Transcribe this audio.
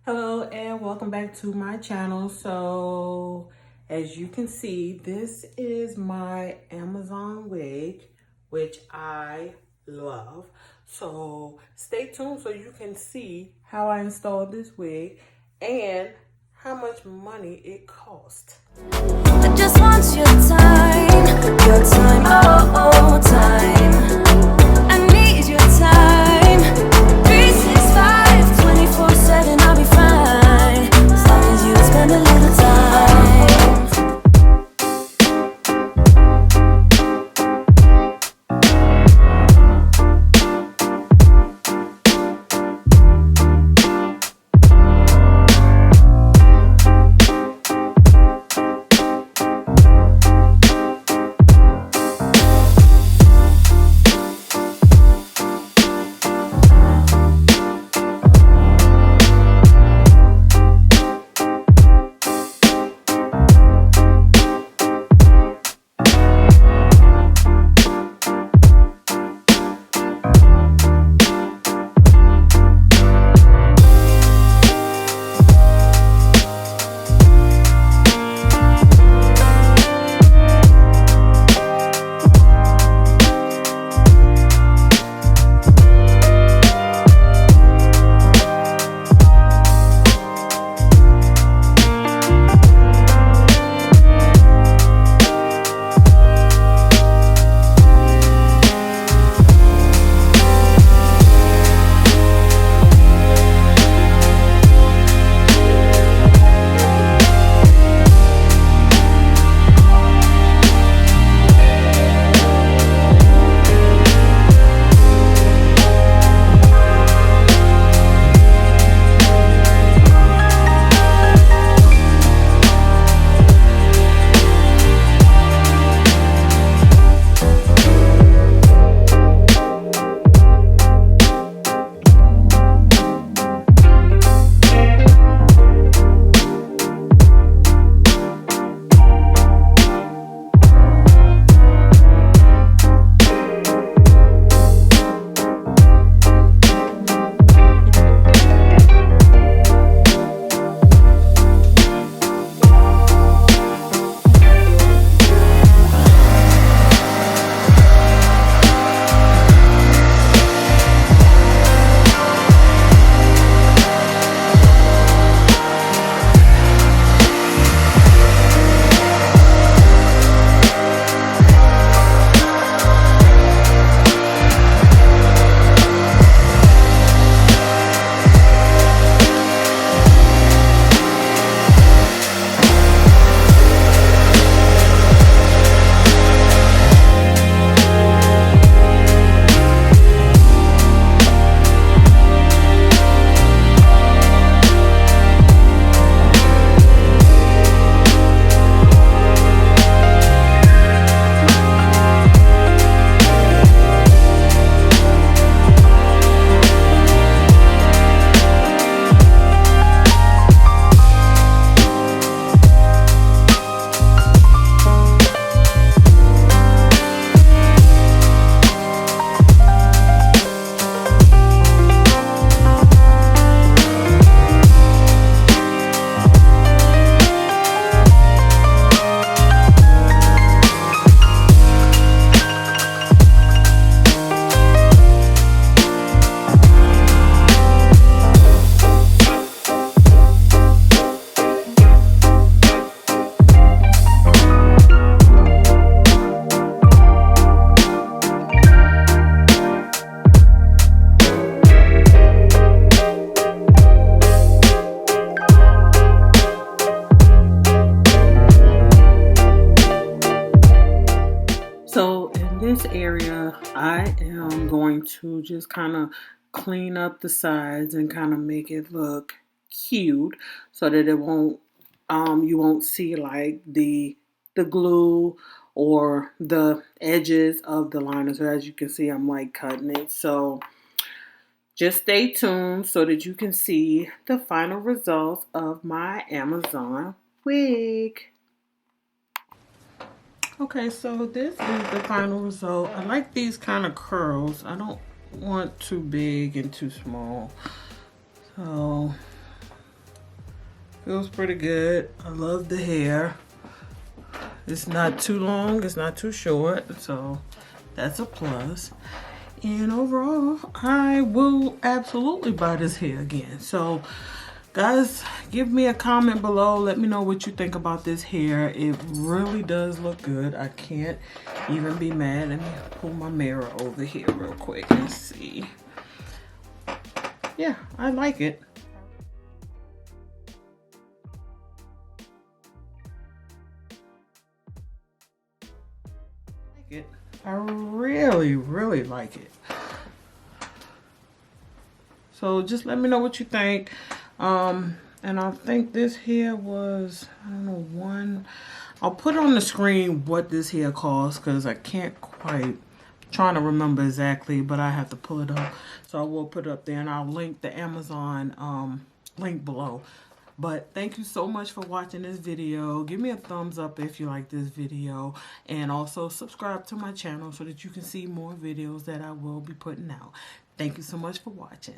Hello and welcome back to my channel. So as you can see, this is my Amazon wig, which I love. So stay tuned so you can see how I installed this wig and how much money it cost. I just want your time, oh, time. I need your time. 365, 24/7, I'll be fine. As long as you spend a little time. So in this area, I am going to just kind of clean up the sides and kind of make it look cute so that it won't you won't see like the glue or the edges of the liner. So as you can see, I'm like cutting it. So just stay tuned so that you can see the final results of my Amazon wig. Okay, so this is the final result. I like these kind of curls. I don't want too big and too small. So Feels pretty good. I love the hair. It's not too long, it's not too short, so that's a plus. And overall, I will absolutely buy this hair again. So guys, give me a comment below. Let me know what you think about this hair. It really does look good. I can't even be mad. Let me pull my mirror over here real quick and see. Yeah, I like it. I really, really like it. So just let me know what you think. And I think this here was, I don't know, one. I'll put on the screen what this here costs because I can't quite trying to remember exactly, but I have to pull it up. So I will put it up there, and I'll link the Amazon link below. But thank you so much for watching this video. Give me a thumbs up if you like this video, and also subscribe to my channel so that you can see more videos that I will be putting out. Thank you so much for watching.